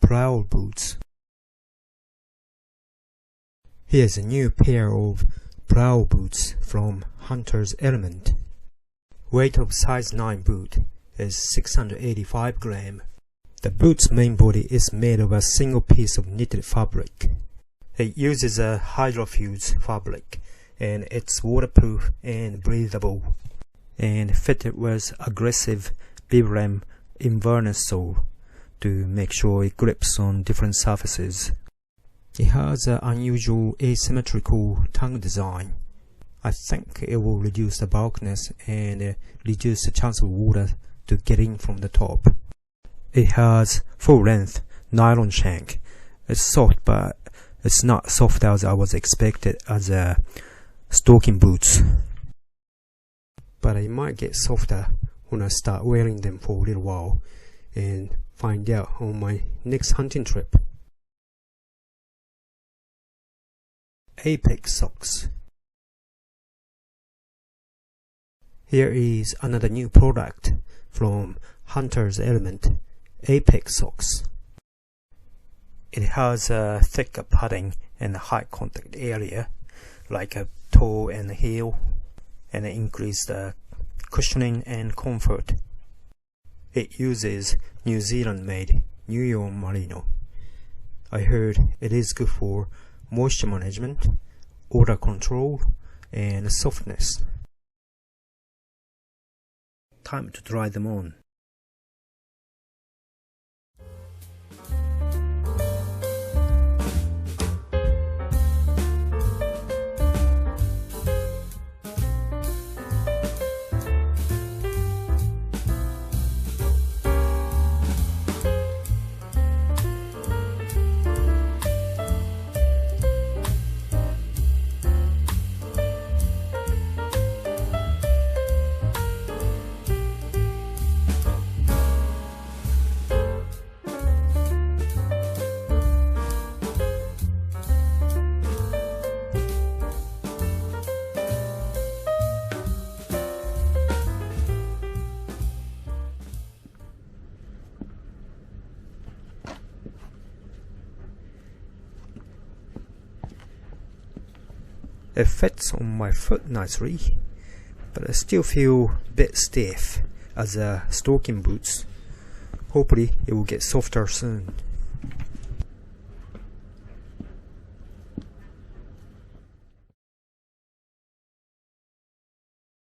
Prowl boots. Here's a new pair of Prowl boots from Hunters Element. Weight of size 9 boot is 685 grams. The boot's main body is made of a single piece of knitted fabric. It uses a hydrofuse fabric and it's waterproof and breathable, and fitted with aggressive Vibram inverness sole to make sure it grips on different surfaces. It has an unusual asymmetrical tongue design. I think it will reduce the bulkiness and reduce the chance of water to get in from the top. It has full-length nylon shank. It's soft, but it's not soft as I was expected as a stocking boots. But it might get softer when I start wearing them for a little while and find out on my next hunting trip. Apex socks. Here is another new product from Hunters Element, Apex socks. It has a thicker padding and a high contact area like a toe and a heel, and it increased cushioning and comfort. It uses New Zealand made Nylon Merino. I heard it is good for moisture management, odor control and softness. Time to try them on. It fits on my foot nicely, but I still feel a bit stiff as stocking boots. Hopefully it will get softer soon.